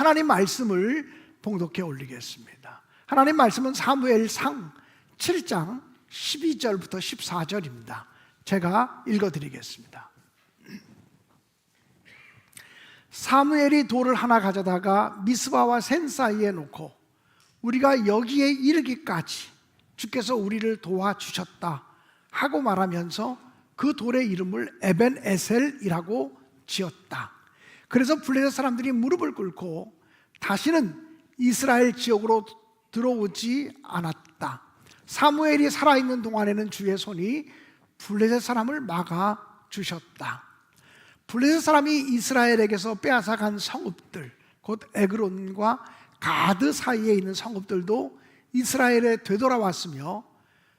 하나님 말씀을 봉독해 올리겠습니다. 하나님 말씀은 사무엘상 7장 12절부터 14절입니다. 제가 읽어드리겠습니다. 사무엘이 돌을 하나 가져다가 미스바와 센 사이에 놓고 우리가 여기에 이르기까지 주께서 우리를 도와주셨다 하고 말하면서 그 돌의 이름을 에벤에셀이라고 지었다. 그래서 블레셋 사람들이 무릎을 꿇고 다시는 이스라엘 지역으로 들어오지 않았다. 사무엘이 살아있는 동안에는 주의 손이 블레셋 사람을 막아주셨다. 블레셋 사람이 이스라엘에게서 빼앗아간 성읍들, 곧 에그론과 가드 사이에 있는 성읍들도 이스라엘에 되돌아왔으며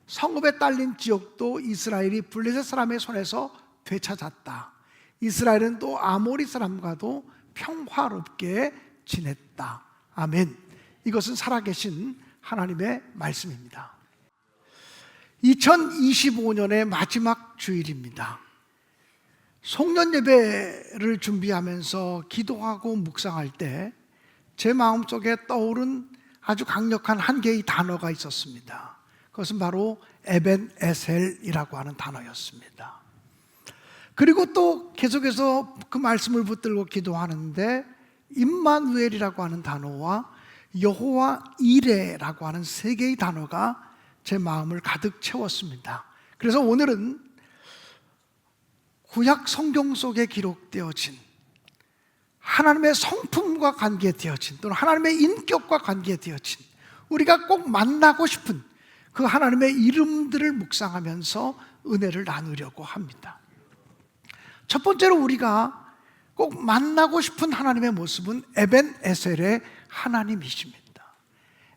성읍에 딸린 지역도 이스라엘이 블레셋 사람의 손에서 되찾았다. 이스라엘은 또 아모리 사람과도 평화롭게 지냈다. 아멘. 이것은 살아계신 하나님의 말씀입니다. 2025년의 마지막 주일입니다. 송년 예배를 준비하면서 기도하고 묵상할 때 제 마음속에 떠오른 아주 강력한 한 개의 단어가 있었습니다. 그것은 바로 에벤에셀이라고 하는 단어였습니다. 그리고 또 계속해서 그 말씀을 붙들고 기도하는데 임마누엘이라고 하는 단어와 여호와 이레라고 하는 세 개의 단어가 제 마음을 가득 채웠습니다. 그래서 오늘은 구약 성경 속에 기록되어진 하나님의 성품과 관계되어진 또는 하나님의 인격과 관계되어진 우리가 꼭 만나고 싶은 그 하나님의 이름들을 묵상하면서 은혜를 나누려고 합니다. 첫 번째로 우리가 꼭 만나고 싶은 하나님의 모습은 에벤에셀의 하나님이십니다.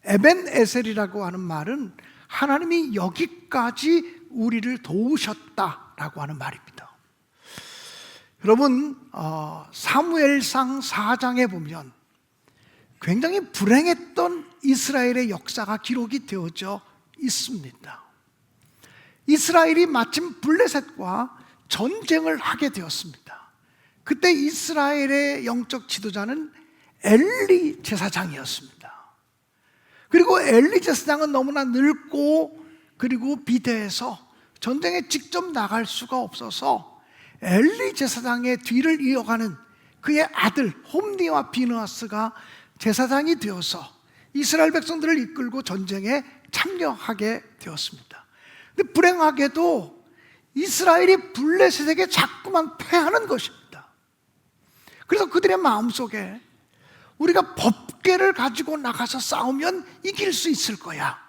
에벤에셀이라고 하는 말은 하나님이 여기까지 우리를 도우셨다라고 하는 말입니다. 여러분, 사무엘상 4장에 보면 굉장히 불행했던 이스라엘의 역사가 기록이 되어져 있습니다. 이스라엘이 마침 블레셋과 전쟁을 하게 되었습니다. 그때 이스라엘의 영적 지도자는 엘리 제사장이었습니다. 그리고 엘리 제사장은 너무나 늙고 그리고 비대해서 전쟁에 직접 나갈 수가 없어서 엘리 제사장의 뒤를 이어가는 그의 아들 홈니와 비느하스가 제사장이 되어서 이스라엘 백성들을 이끌고 전쟁에 참여하게 되었습니다. 근데 불행하게도 이스라엘이 블레셋에게 자꾸만 패하는 것입니다. 그래서 그들의 마음속에 우리가 법궤를 가지고 나가서 싸우면 이길 수 있을 거야,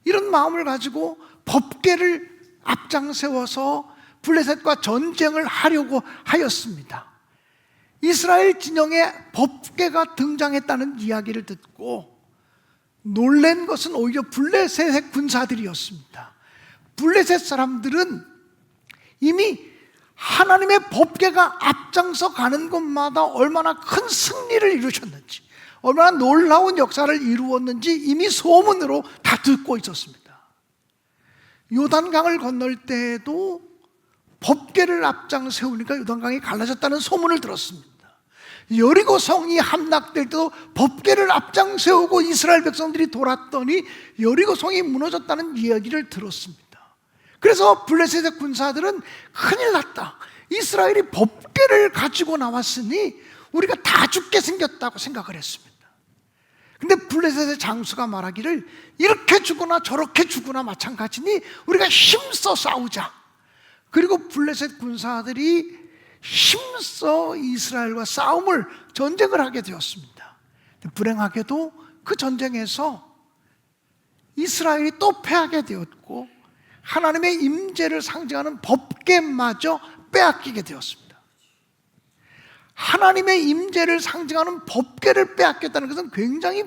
이런 마음을 가지고 법궤를 앞장세워서 블레셋과 전쟁을 하려고 하였습니다. 이스라엘 진영에 법궤가 등장했다는 이야기를 듣고 놀란 것은 오히려 블레셋의 군사들이었습니다. 블레셋 사람들은 이미 하나님의 법궤가 앞장서 가는 곳마다 얼마나 큰 승리를 이루셨는지, 얼마나 놀라운 역사를 이루었는지 이미 소문으로 다 듣고 있었습니다. 요단강을 건널 때에도 법궤를 앞장 세우니까 요단강이 갈라졌다는 소문을 들었습니다. 여리고 성이 함락될 때도 법궤를 앞장 세우고 이스라엘 백성들이 돌았더니 여리고 성이 무너졌다는 이야기를 들었습니다. 그래서 블레셋의 군사들은 큰일 났다, 이스라엘이 법궤를 가지고 나왔으니 우리가 다 죽게 생겼다고 생각을 했습니다. 근데 블레셋의 장수가 말하기를 이렇게 죽거나 저렇게 죽거나 마찬가지니 우리가 힘써 싸우자. 그리고 블레셋 군사들이 힘써 이스라엘과 전쟁을 하게 되었습니다. 불행하게도 그 전쟁에서 이스라엘이 또 패하게 되었고 하나님의 임재를 상징하는 법궤마저 빼앗기게 되었습니다. 하나님의 임재를 상징하는 법궤를 빼앗겼다는 것은 굉장히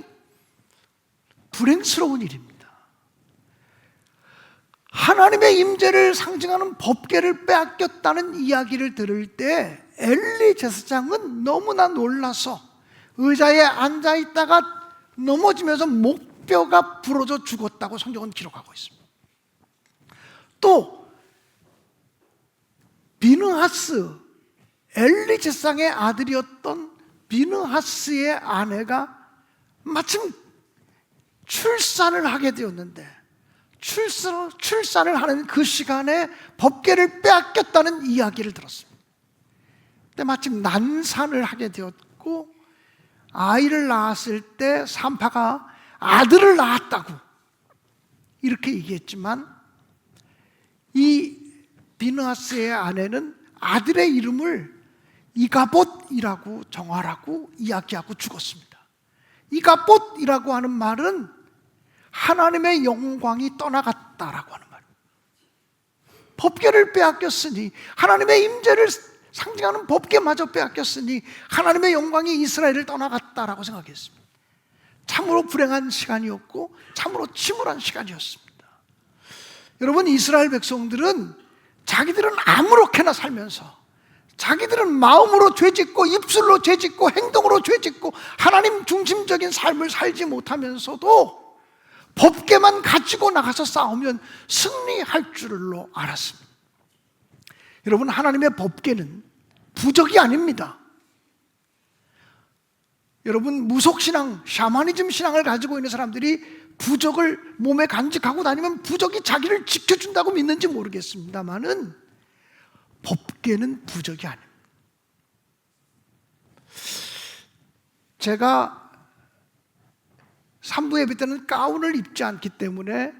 불행스러운 일입니다. 하나님의 임재를 상징하는 법궤를 빼앗겼다는 이야기를 들을 때 엘리 제사장은 너무나 놀라서 의자에 앉아있다가 넘어지면서 목뼈가 부러져 죽었다고 성경은 기록하고 있습니다. 또 비느하스, 엘리 제사장의 아들이었던 비느하스의 아내가 마침 출산을 하게 되었는데 출산을 하는 그 시간에 법궤를 빼앗겼다는 이야기를 들었습니다. 근데 마침 난산을 하게 되었고 아이를 낳았을 때 산파가 아들을 낳았다고 이렇게 얘기했지만 이 비느하스의 아내는 아들의 이름을 이가봇이라고 정하라고 이야기하고 죽었습니다. 이가봇이라고 하는 말은 하나님의 영광이 떠나갔다라고 하는 말입니다. 법궤를 빼앗겼으니 하나님의 임재를 상징하는 법궤마저 빼앗겼으니 하나님의 영광이 이스라엘을 떠나갔다라고 생각했습니다. 참으로 불행한 시간이었고 참으로 침울한 시간이었습니다. 여러분, 이스라엘 백성들은 자기들은 아무렇게나 살면서 자기들은 마음으로 죄짓고 입술로 죄짓고 행동으로 죄짓고 하나님 중심적인 삶을 살지 못하면서도 법궤만 가지고 나가서 싸우면 승리할 줄로 알았습니다. 여러분, 하나님의 법궤는 부적이 아닙니다. 여러분, 무속신앙, 샤머니즘 신앙을 가지고 있는 사람들이 부적을 몸에 간직하고 다니면 부적이 자기를 지켜준다고 믿는지 모르겠습니다만은 법궤는 부적이 아닙니다. 제가 산부 예배 때는 가운을 입지 않기 때문에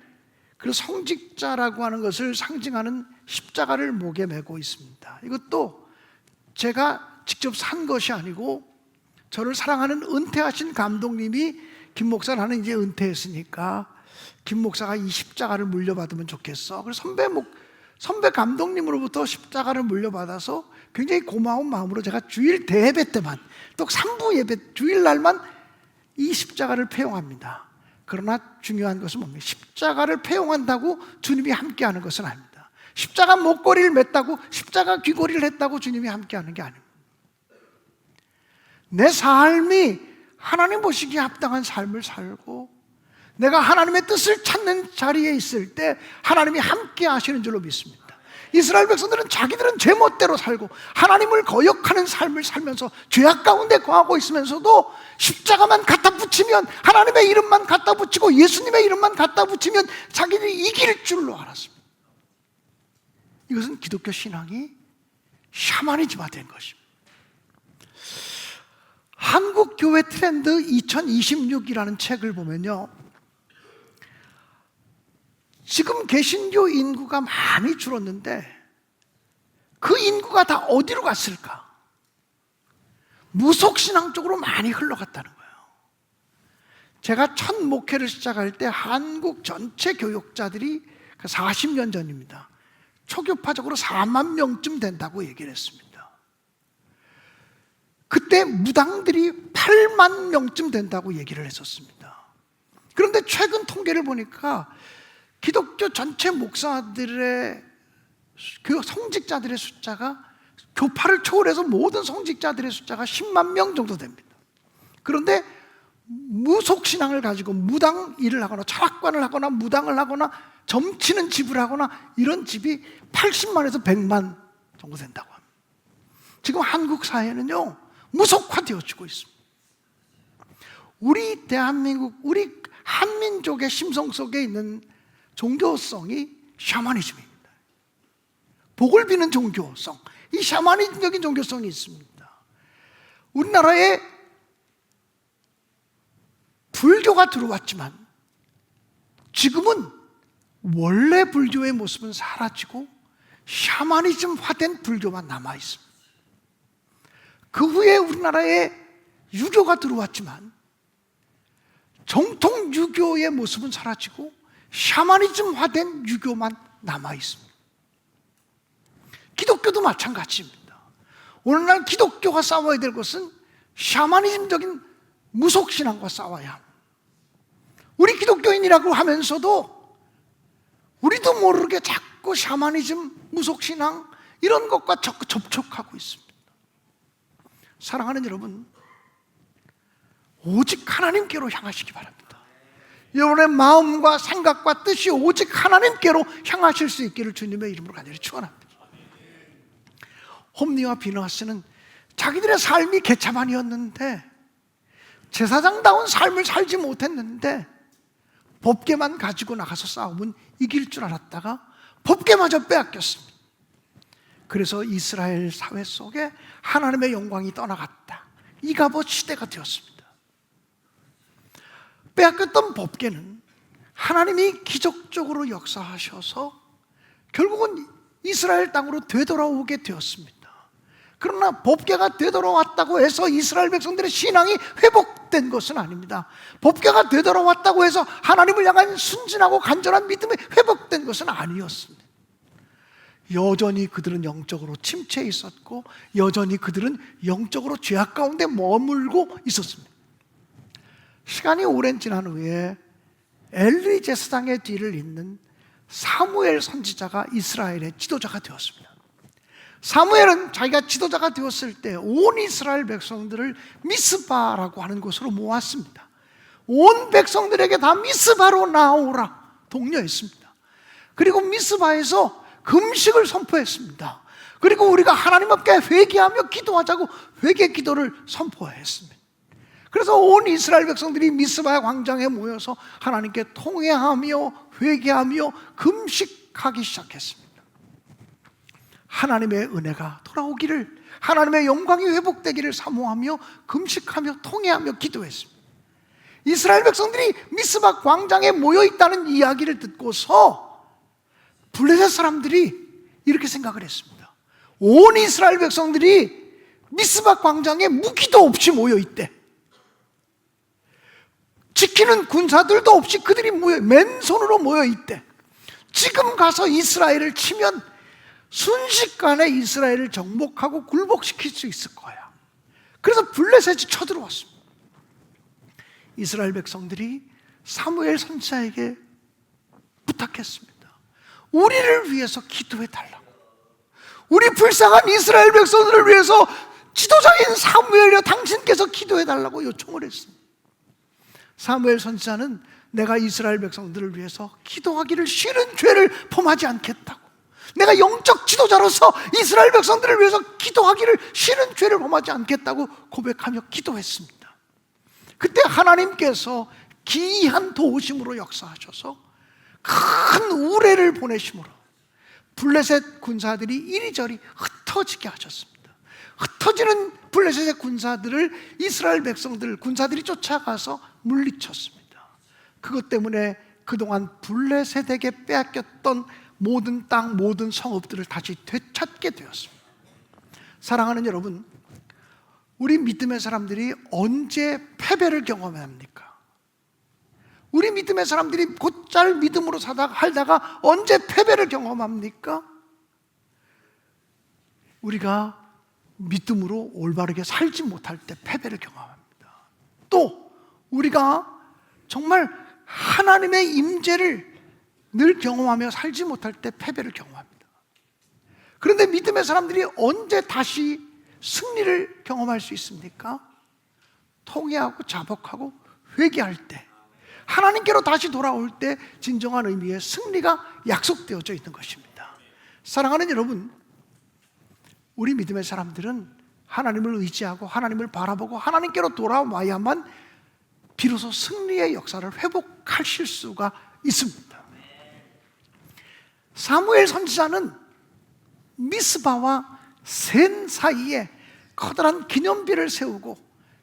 그 성직자라고 하는 것을 상징하는 십자가를 목에 메고 있습니다. 이것도 제가 직접 산 것이 아니고 저를 사랑하는 은퇴하신 감독님이 김 목사, 나는 이제 은퇴했으니까 김 목사가 이 십자가를 물려받으면 좋겠어. 그래서 선배 감독님으로부터 십자가를 물려받아서 굉장히 고마운 마음으로 제가 주일 대예배 때만, 또 산부 예배 주일날만 이 십자가를 폐용합니다. 그러나 중요한 것은 뭡니까? 십자가를 폐용한다고 주님이 함께하는 것은 아닙니다. 십자가 목걸이를 맸다고, 십자가 귀걸이를 했다고 주님이 함께하는 게 아닙니다. 내 삶이 하나님 보시기에 합당한 삶을 살고 내가 하나님의 뜻을 찾는 자리에 있을 때 하나님이 함께 하시는 줄로 믿습니다. 이스라엘 백성들은 자기들은 제멋대로 살고 하나님을 거역하는 삶을 살면서 죄악 가운데 거하고 있으면서도 십자가만 갖다 붙이면, 하나님의 이름만 갖다 붙이고 예수님의 이름만 갖다 붙이면 자기들이 이길 줄로 알았습니다. 이것은 기독교 신앙이 샤머니즘화된 것입니다. 한국교회 트렌드 2026이라는 책을 보면요, 지금 개신교 인구가 많이 줄었는데 그 인구가 다 어디로 갔을까? 무속신앙 쪽으로 많이 흘러갔다는 거예요. 제가 첫 목회를 시작할 때 한국 전체 교역자들이 40년 전입니다. 초교파적으로 4만 명쯤 된다고 얘기를 했습니다. 그때 무당들이 8만 명쯤 된다고 얘기를 했었습니다. 그런데 최근 통계를 보니까 기독교 전체 목사들의 그 성직자들의 숫자가 교파를 초월해서 모든 성직자들의 숫자가 10만 명 정도 됩니다. 그런데 무속신앙을 가지고 무당 일을 하거나 철학관을 하거나 무당을 하거나 점치는 집을 하거나 이런 집이 80만에서 100만 정도 된다고 합니다. 지금 한국 사회는요 무속화되어지고 있습니다. 우리 대한민국, 우리 한민족의 심성 속에 있는 종교성이 샤머니즘입니다. 복을 비는 종교성, 이 샤머니즘적인 종교성이 있습니다. 우리나라에 불교가 들어왔지만 지금은 원래 불교의 모습은 사라지고 샤머니즘화된 불교만 남아있습니다. 그 후에 우리나라에 유교가 들어왔지만 정통 유교의 모습은 사라지고 샤머니즘화된 유교만 남아있습니다. 기독교도 마찬가지입니다. 오늘날 기독교가 싸워야 될 것은 샤머니즘적인 무속신앙과 싸워야 합니다. 우리 기독교인이라고 하면서도 우리도 모르게 자꾸 샤머니즘, 무속신앙 이런 것과 자꾸 접촉하고 있습니다. 사랑하는 여러분, 오직 하나님께로 향하시기 바랍니다. 여러분의 마음과 생각과 뜻이 오직 하나님께로 향하실 수 있기를 주님의 이름으로 간절히 축원합니다. 홈리와 비느하스는 자기들의 삶이 개차반이었는데, 제사장다운 삶을 살지 못했는데 법궤만 가지고 나가서 싸우면 이길 줄 알았다가 법궤마저 빼앗겼습니다. 그래서 이스라엘 사회 속에 하나님의 영광이 떠나갔다. 이가봇 시대가 되었습니다. 빼앗겼던 법궤는 하나님이 기적적으로 역사하셔서 결국은 이스라엘 땅으로 되돌아오게 되었습니다. 그러나 법궤가 되돌아왔다고 해서 이스라엘 백성들의 신앙이 회복된 것은 아닙니다. 법궤가 되돌아왔다고 해서 하나님을 향한 순진하고 간절한 믿음이 회복된 것은 아니었습니다. 여전히 그들은 영적으로 침체해 있었고, 여전히 그들은 영적으로 죄악 가운데 머물고 있었습니다. 시간이 오랜 지난 후에 엘리 제사장의 뒤를 잇는 사무엘 선지자가 이스라엘의 지도자가 되었습니다. 사무엘은 자기가 지도자가 되었을 때 온 이스라엘 백성들을 미스바라고 하는 곳으로 모았습니다. 온 백성들에게 다 미스바로 나오라 독려했습니다. 그리고 미스바에서 금식을 선포했습니다. 그리고 우리가 하나님 앞에 회개하며 기도하자고 회개 기도를 선포했습니다. 그래서 온 이스라엘 백성들이 미스바의 광장에 모여서 하나님께 통회하며 회개하며 금식하기 시작했습니다. 하나님의 은혜가 돌아오기를, 하나님의 영광이 회복되기를 사모하며 금식하며 통회하며 기도했습니다. 이스라엘 백성들이 미스바 광장에 모여 있다는 이야기를 듣고서 블레셋 사람들이 이렇게 생각을 했습니다. 온 이스라엘 백성들이 미스바 광장에 무기도 없이 모여 있대. 지키는 군사들도 없이 그들이 맨손으로 모여 있대. 지금 가서 이스라엘을 치면 순식간에 이스라엘을 정복하고 굴복시킬 수 있을 거야. 그래서 블레셋이 쳐들어왔습니다. 이스라엘 백성들이 사무엘 선지자에게 부탁했습니다. 우리를 위해서 기도해 달라고. 우리 불쌍한 이스라엘 백성들을 위해서 지도자인 사무엘이여 당신께서 기도해 달라고 요청을 했습니다. 사무엘 선지자는 내가 이스라엘 백성들을 위해서 기도하기를 싫은 죄를 범하지 않겠다고, 내가 영적 지도자로서 이스라엘 백성들을 위해서 기도하기를 싫은 죄를 범하지 않겠다고 고백하며 기도했습니다. 그때 하나님께서 기이한 도우심으로 역사하셔서 큰 우레를 보내심으로 블레셋 군사들이 이리저리 흩어지게 하셨습니다. 흩어지는 블레셋의 군사들을 이스라엘 군사들이 쫓아가서 물리쳤습니다. 그것 때문에 그동안 블레셋에게 빼앗겼던 모든 땅, 모든 성읍들을 다시 되찾게 되었습니다. 사랑하는 여러분, 우리 믿음의 사람들이 언제 패배를 경험합니까? 우리 믿음의 사람들이 곧잘 믿음으로 살다가 언제 패배를 경험합니까? 우리가 믿음으로 올바르게 살지 못할 때 패배를 경험합니다. 또 우리가 정말 하나님의 임재를 늘 경험하며 살지 못할 때 패배를 경험합니다. 그런데 믿음의 사람들이 언제 다시 승리를 경험할 수 있습니까? 통회하고 자복하고 회개할 때, 하나님께로 다시 돌아올 때 진정한 의미의 승리가 약속되어져 있는 것입니다. 사랑하는 여러분, 우리 믿음의 사람들은 하나님을 의지하고 하나님을 바라보고 하나님께로 돌아와야만 비로소 승리의 역사를 회복하실 수가 있습니다. 사무엘 선지자는 미스바와 센 사이에 커다란 기념비를 세우고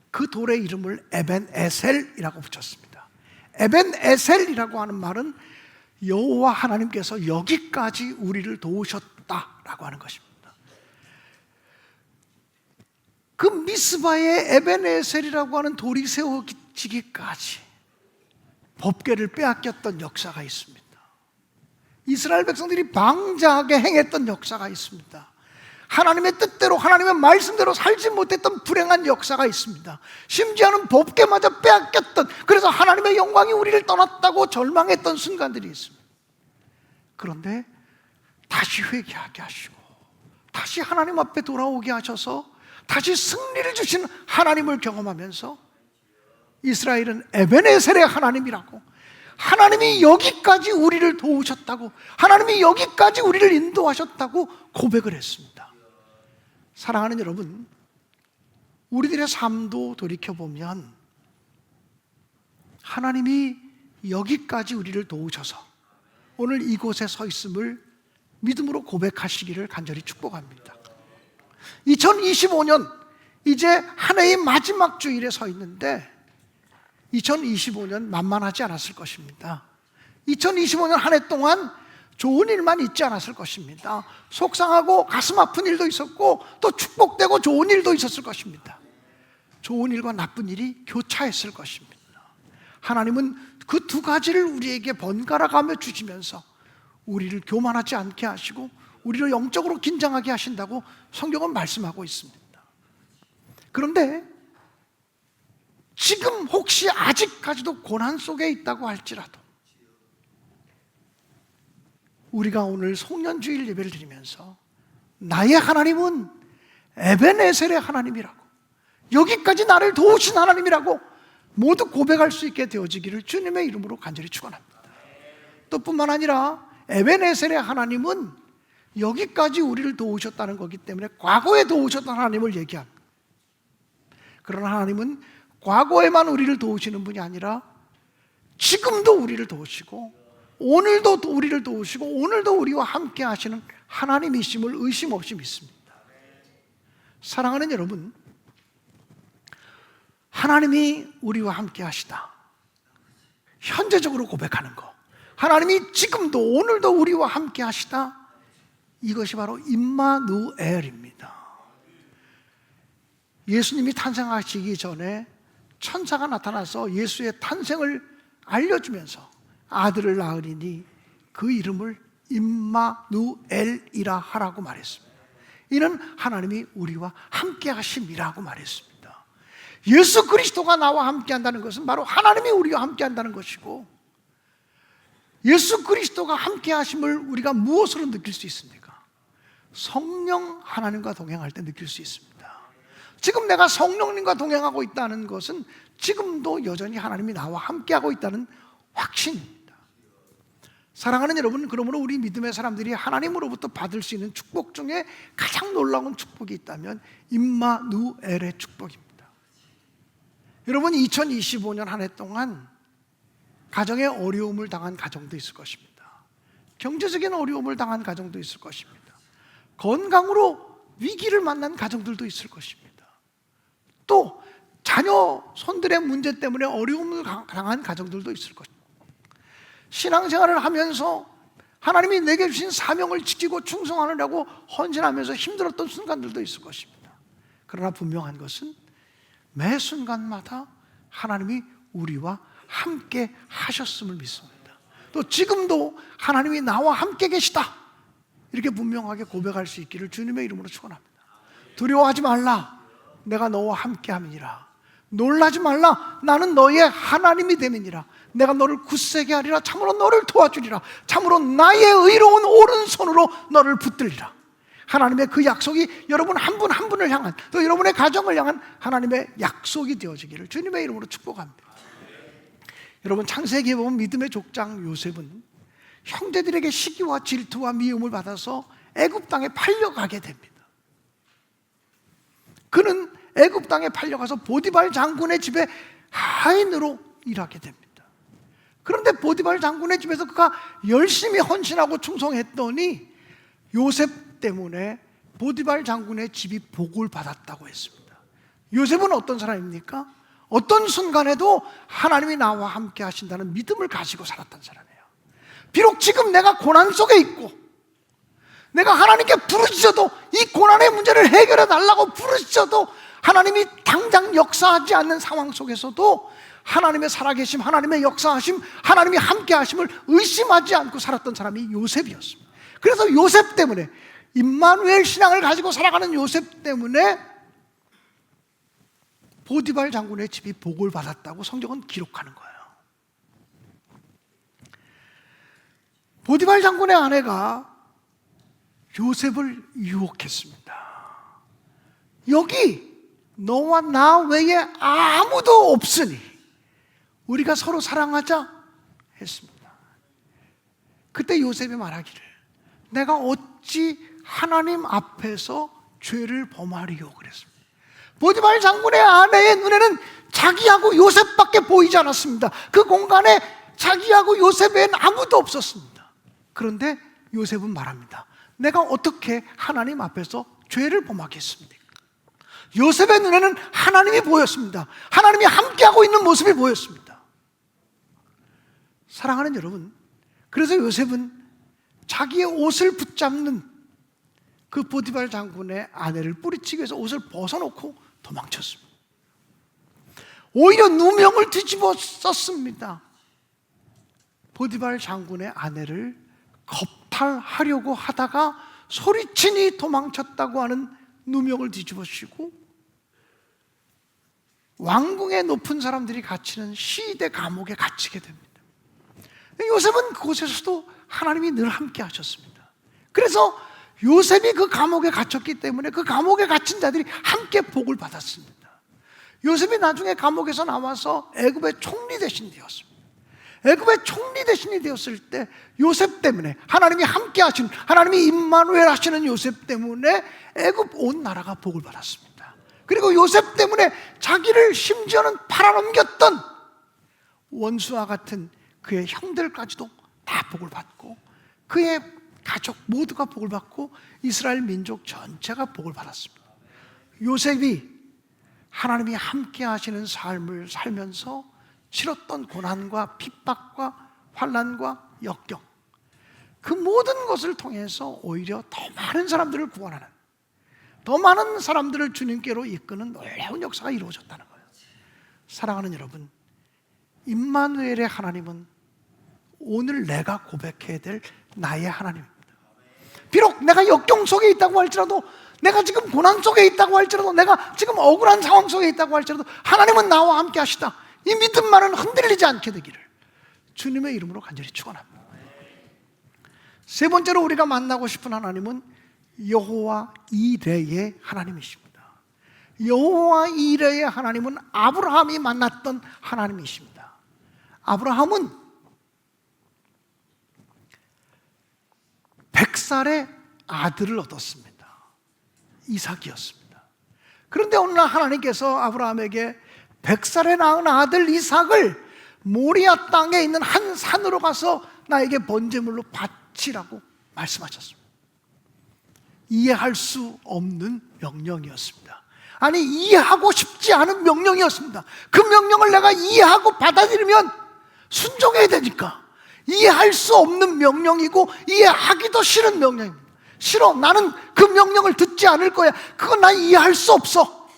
그 돌의 이름을 에벤에셀이라고 붙였습니다. 에벤에셀이라고 하는 말은 여호와 하나님께서 여기까지 우리를 도우셨다라고 하는 것입니다. 그 미스바의 에벤에셀이라고 하는 돌이 세워지기까지 법궤를 빼앗겼던 역사가 있습니다. 이스라엘 백성들이 방자하게 행했던 역사가 있습니다. 하나님의 뜻대로, 하나님의 말씀대로 살지 못했던 불행한 역사가 있습니다. 심지어는 법궤마저 빼앗겼던, 그래서 하나님의 영광이 우리를 떠났다고 절망했던 순간들이 있습니다. 그런데 다시 회개하게 하시고 다시 하나님 앞에 돌아오게 하셔서 다시 승리를 주신 하나님을 경험하면서 이스라엘은 에벤에셀의 하나님이라고, 하나님이 여기까지 우리를 도우셨다고, 하나님이 여기까지 우리를 인도하셨다고 고백을 했습니다. 사랑하는 여러분, 우리들의 삶도 돌이켜보면 하나님이 여기까지 우리를 도우셔서 오늘 이곳에 서 있음을 믿음으로 고백하시기를 간절히 축복합니다. 2025년 이제 한 해의 마지막 주일에 서 있는데 2025년 만만하지 않았을 것입니다. 2025년 한 해 동안 좋은 일만 있지 않았을 것입니다. 속상하고 가슴 아픈 일도 있었고 또 축복되고 좋은 일도 있었을 것입니다. 좋은 일과 나쁜 일이 교차했을 것입니다. 하나님은 그 두 가지를 우리에게 번갈아 가며 주시면서 우리를 교만하지 않게 하시고 우리를 영적으로 긴장하게 하신다고 성경은 말씀하고 있습니다. 그런데 지금 혹시 아직까지도 고난 속에 있다고 할지라도 우리가 오늘 송년주일 예배를 드리면서 나의 하나님은 에베네셀의 하나님이라고, 여기까지 나를 도우신 하나님이라고 모두 고백할 수 있게 되어지기를 주님의 이름으로 간절히 축원합니다. 또 뿐만 아니라 에베네셀의 하나님은 여기까지 우리를 도우셨다는 거기 때문에 과거에 도우셨던 하나님을 얘기합니다. 그러나 하나님은 과거에만 우리를 도우시는 분이 아니라 지금도 우리를 도우시고 오늘도 우리를 도우시고 오늘도 우리와 함께 하시는 하나님이심을 의심 없이 믿습니다. 사랑하는 여러분, 하나님이 우리와 함께 하시다, 현재적으로 고백하는 것, 하나님이 지금도 오늘도 우리와 함께 하시다, 이것이 바로 임마누엘입니다. 예수님이 탄생하시기 전에 천사가 나타나서 예수의 탄생을 알려주면서 아들을 낳으리니 그 이름을 임마누엘이라 하라고 말했습니다. 이는 하나님이 우리와 함께 하심이라고 말했습니다. 예수 그리스도가 나와 함께 한다는 것은 바로 하나님이 우리와 함께 한다는 것이고, 예수 그리스도가 함께 하심을 우리가 무엇으로 느낄 수 있습니까? 성령 하나님과 동행할 때 느낄 수 있습니다. 지금 내가 성령님과 동행하고 있다는 것은 지금도 여전히 하나님이 나와 함께하고 있다는 확신입니다. 사랑하는 여러분, 그러므로 우리 믿음의 사람들이 하나님으로부터 받을 수 있는 축복 중에 가장 놀라운 축복이 있다면 임마누엘의 축복입니다. 여러분, 2025년 한 해 동안 가정에 어려움을 당한 가정도 있을 것입니다. 경제적인 어려움을 당한 가정도 있을 것입니다. 건강으로 위기를 만난 가정들도 있을 것입니다. 또 자녀 손들의 문제 때문에 어려움을 당한 가정들도 있을 것입니다. 신앙생활을 하면서 하나님이 내게 주신 사명을 지키고 충성하느라고 헌신하면서 힘들었던 순간들도 있을 것입니다. 그러나 분명한 것은 매 순간마다 하나님이 우리와 함께 하셨음을 믿습니다. 또 지금도 하나님이 나와 함께 계시다, 이렇게 분명하게 고백할 수 있기를 주님의 이름으로 축원합니다. 두려워하지 말라, 내가 너와 함께 함이니라. 놀라지 말라, 나는 너의 하나님이 됨이니라. 내가 너를 굳세게 하리라. 참으로 너를 도와주리라. 참으로 나의 의로운 오른손으로 너를 붙들리라. 하나님의 그 약속이 여러분 한 분 한 분을 향한, 또 여러분의 가정을 향한 하나님의 약속이 되어지기를 주님의 이름으로 축복합니다. 여러분, 창세기에 보면 믿음의 족장 요셉은 형제들에게 시기와 질투와 미움을 받아서 애굽 땅에 팔려가게 됩니다. 그는 애굽 땅에 팔려가서 보디발 장군의 집에 하인으로 일하게 됩니다. 그런데 보디발 장군의 집에서 그가 열심히 헌신하고 충성했더니 요셉 때문에 보디발 장군의 집이 복을 받았다고 했습니다. 요셉은 어떤 사람입니까? 어떤 순간에도 하나님이 나와 함께 하신다는 믿음을 가지고 살았던 사람이에요. 비록 지금 내가 고난 속에 있고 내가 하나님께 부르짖어도 이 고난의 문제를 해결해 달라고 부르짖어도 하나님이 당장 역사하지 않는 상황 속에서도 하나님의 살아계심, 하나님의 역사하심, 하나님이 함께 하심을 의심하지 않고 살았던 사람이 요셉이었습니다. 그래서 요셉 때문에, 임마누엘 신앙을 가지고 살아가는 요셉 때문에 보디발 장군의 집이 복을 받았다고 성경은 기록하는 거예요. 보디발 장군의 아내가 요셉을 유혹했습니다. 여기 너와 나 외에 아무도 없으니 우리가 서로 사랑하자 했습니다. 그때 요셉이 말하기를, 내가 어찌 하나님 앞에서 죄를 범하리요 그랬습니다. 보디발 장군의 아내의 눈에는 자기하고 요셉밖에 보이지 않았습니다. 그 공간에 자기하고 요셉 외엔 아무도 없었습니다. 그런데 요셉은 말합니다. 내가 어떻게 하나님 앞에서 죄를 범하겠습니까? 요셉의 눈에는 하나님이 보였습니다. 하나님이 함께하고 있는 모습이 보였습니다. 사랑하는 여러분, 그래서 요셉은 자기의 옷을 붙잡는 그 보디발 장군의 아내를 뿌리치기 위해서 옷을 벗어놓고 도망쳤습니다. 오히려 누명을 뒤집어 썼습니다. 보디발 장군의 아내를 겁탈하려고 하다가 소리치니 도망쳤다고 하는 누명을 뒤집어 씌고 왕궁의 높은 사람들이 갇히는 시대 감옥에 갇히게 됩니다. 요셉은 그곳에서도 하나님이 늘 함께 하셨습니다. 그래서 요셉이 그 감옥에 갇혔기 때문에 그 감옥에 갇힌 자들이 함께 복을 받았습니다. 요셉이 나중에 감옥에서 나와서 애굽의 총리 대신이 되었습니다. 애굽의 총리 대신이 되었을 때 요셉 때문에, 하나님이 함께 하시는, 하나님이 임마누엘 하시는 요셉 때문에 애굽 온 나라가 복을 받았습니다. 그리고 요셉 때문에 자기를 심지어는 팔아넘겼던 원수와 같은 그의 형들까지도 다 복을 받고, 그의 가족 모두가 복을 받고 이스라엘 민족 전체가 복을 받았습니다. 요셉이 하나님이 함께 하시는 삶을 살면서 치렀던 고난과 핍박과 환난과 역경, 그 모든 것을 통해서 오히려 더 많은 사람들을 구원하는, 더 많은 사람들을 주님께로 이끄는 놀라운 역사가 이루어졌다는 거예요. 사랑하는 여러분, 임마누엘의 하나님은 오늘 내가 고백해야 될 나의 하나님입니다. 비록 내가 역경 속에 있다고 할지라도, 내가 지금 고난 속에 있다고 할지라도, 내가 지금 억울한 상황 속에 있다고 할지라도 하나님은 나와 함께 하시다. 이 믿음만은 흔들리지 않게 되기를 주님의 이름으로 간절히 축원합니다. 세 번째로 우리가 만나고 싶은 하나님은 여호와 이레의 하나님이십니다. 여호와 이레의 하나님은 아브라함이 만났던 하나님이십니다. 아브라함은 100살의 아들을 얻었습니다. 이삭이었습니다. 그런데 어느 날 하나님께서 아브라함에게 100살에 낳은 아들 이삭을 모리아 땅에 있는 한 산으로 가서 나에게 번제물로 바치라고 말씀하셨습니다. 이해할 수 없는 명령이었습니다. 아니, 이해하고 싶지 않은 명령이었습니다. 그 명령을 내가 이해하고 받아들이면 순종해야 되니까 이해할 수 없는 명령이고 이해하기도 싫은 명령입니다. 싫어, 나는 그 명령을 듣지 않을 거야. 그건 나 이해할 수 없어.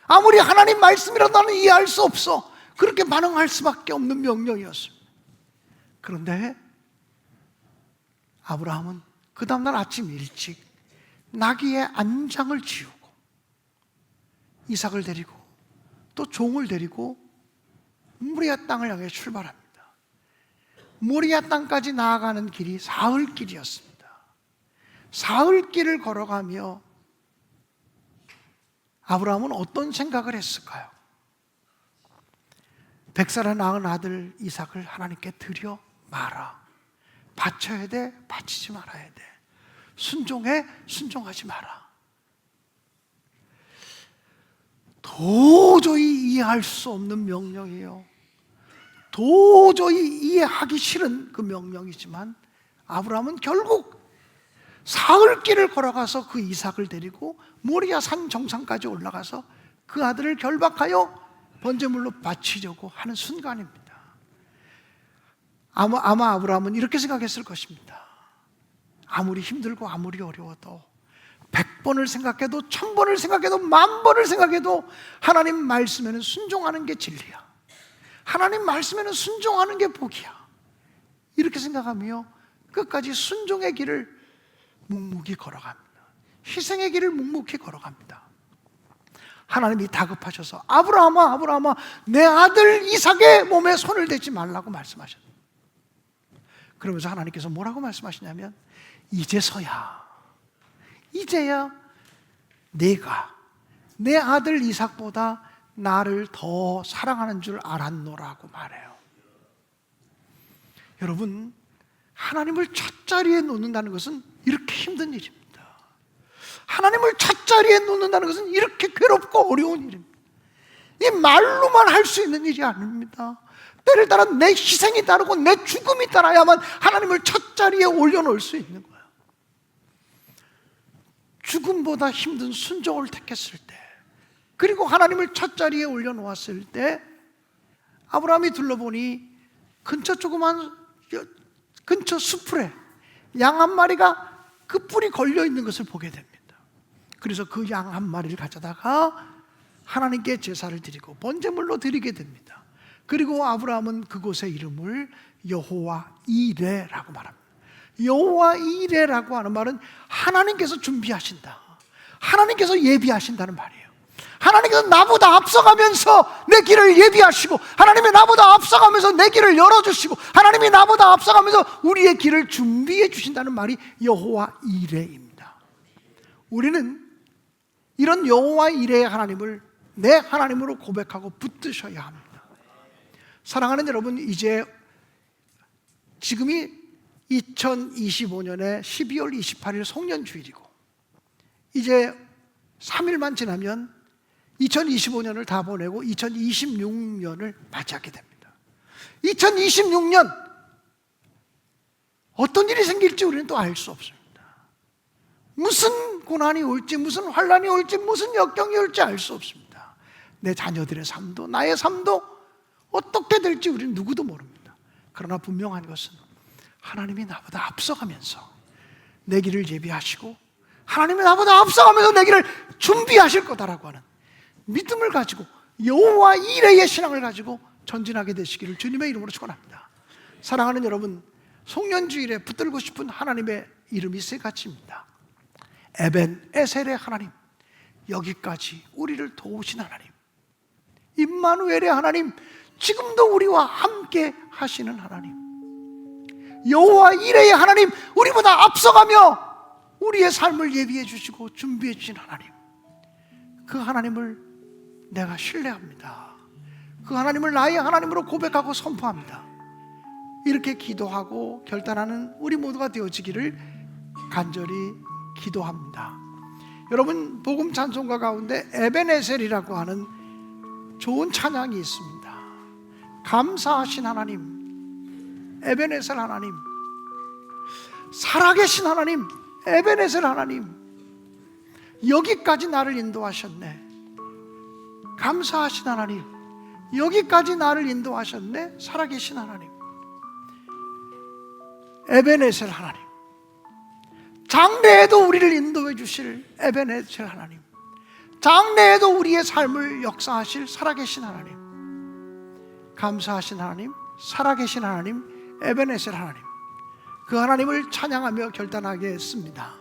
아무리 하나님 말씀이라도 나는 이해할 수 없어. 그렇게 반응할 수밖에 없는 명령이었습니다. 그런데 아브라함은 그 다음날 아침 일찍 나귀의 안장을 지우고 이삭을 데리고 또 종을 데리고 모리아 땅을 향해 출발합니다. 모리아 땅까지 나아가는 길이 사흘길이었습니다. 사흘길을 걸어가며 아브라함은 어떤 생각을 했을까요? 100살에 낳은 아들 이삭을 하나님께 드려 마라. 바쳐야 돼, 바치지 말아야 돼. 순종해, 순종하지 마라. 도저히 이해할 수 없는 명령이에요. 도저히 이해하기 싫은 그 명령이지만 아브라함은 결국 사흘길을 걸어가서 그 이삭을 데리고 모리아 산 정상까지 올라가서 그 아들을 결박하여 번제물로 바치려고 하는 순간입니다. 아마 아브라함은 이렇게 생각했을 것입니다. 아무리 힘들고 아무리 어려워도 100번을 생각해도 1000번을 생각해도 10,000번을 생각해도 하나님 말씀에는 순종하는 게 진리야. 하나님 말씀에는 순종하는 게 복이야. 이렇게 생각하며 끝까지 순종의 길을 묵묵히 걸어갑니다. 희생의 길을 묵묵히 걸어갑니다. 하나님이 다급하셔서 아브라함아, 아브라함아, 내 아들 이삭의 몸에 손을 대지 말라고 말씀하셨어요. 그러면서 하나님께서 뭐라고 말씀하시냐면 이제야 네가 내 아들 이삭보다 나를 더 사랑하는 줄 알았노라고 말해요. 여러분, 하나님을 첫 자리에 놓는다는 것은 이렇게 힘든 일입니다. 하나님을 첫자리에 놓는다는 것은 이렇게 괴롭고 어려운 일입니다. 이 말로만 할 수 있는 일이 아닙니다. 때를 따라 내 희생이 따르고 내 죽음이 따라야만 하나님을 첫자리에 올려놓을 수 있는 거예요. 죽음보다 힘든 순종을 택했을 때, 그리고 하나님을 첫자리에 올려놓았을 때, 아브라함이 둘러보니 근처 조그만 근처 수풀에 양 한 마리가 그 뿔이 걸려 있는 것을 보게 됩니다. 그래서 그 양 한 마리를 가져다가 하나님께 제사를 드리고 번제물로 드리게 됩니다. 그리고 아브라함은 그곳의 이름을 여호와 이레라고 말합니다. 여호와 이레라고 하는 말은 하나님께서 준비하신다, 하나님께서 예비하신다는 말이에요. 하나님께서 나보다 앞서가면서 내 길을 예비하시고, 하나님이 나보다 앞서가면서 내 길을 열어주시고, 하나님이 나보다 앞서가면서 우리의 길을 준비해 주신다는 말이 여호와 이레입니다. 우리는 이런 여호와 이레의 하나님을 내 하나님으로 고백하고 붙드셔야 합니다. 사랑하는 여러분, 이제 지금이 2025년의 12월 28일 송년주일이고, 이제 3일만 지나면 2025년을 다 보내고 2026년을 맞이하게 됩니다. 2026년 어떤 일이 생길지 우리는 또 알 수 없습니다. 무슨 고난이 올지, 무슨 환난이 올지, 무슨 역경이 올지 알 수 없습니다. 내 자녀들의 삶도, 나의 삶도 어떻게 될지 우리는 누구도 모릅니다. 그러나 분명한 것은 하나님이 나보다 앞서가면서 내 길을 예비하시고, 하나님이 나보다 앞서가면서 내 길을 준비하실 거다라고 하는 믿음을 가지고, 여호와 이레의 신앙을 가지고 전진하게 되시기를 주님의 이름으로 축원합니다. 사랑하는 여러분, 송년주일에 붙들고 싶은 하나님의 이름이 세 가지입니다. 에벤에셀의 하나님, 여기까지 우리를 도우신 하나님. 임마누엘의 하나님, 지금도 우리와 함께 하시는 하나님. 여호와 이레의 하나님, 우리보다 앞서가며 우리의 삶을 예비해 주시고 준비해 주신 하나님. 그 하나님을 내가 신뢰합니다. 그 하나님을 나의 하나님으로 고백하고 선포합니다. 이렇게 기도하고 결단하는 우리 모두가 되어지기를 간절히 기도합니다. 여러분, 복음 찬송가 가운데 에벤에셀이라고 하는 좋은 찬양이 있습니다. 감사하신 하나님, 에벤에셀 하나님, 살아계신 하나님, 에벤에셀 하나님, 여기까지 나를 인도하셨네. 감사하신 하나님, 여기까지 나를 인도하셨네. 살아계신 하나님, 에벤에셀 하나님, 장래에도 우리를 인도해 주실 에벤에셀 하나님, 장래에도 우리의 삶을 역사하실 살아계신 하나님, 감사하신 하나님, 살아계신 하나님, 에벤에셀 하나님, 그 하나님을 찬양하며 결단하겠습니다.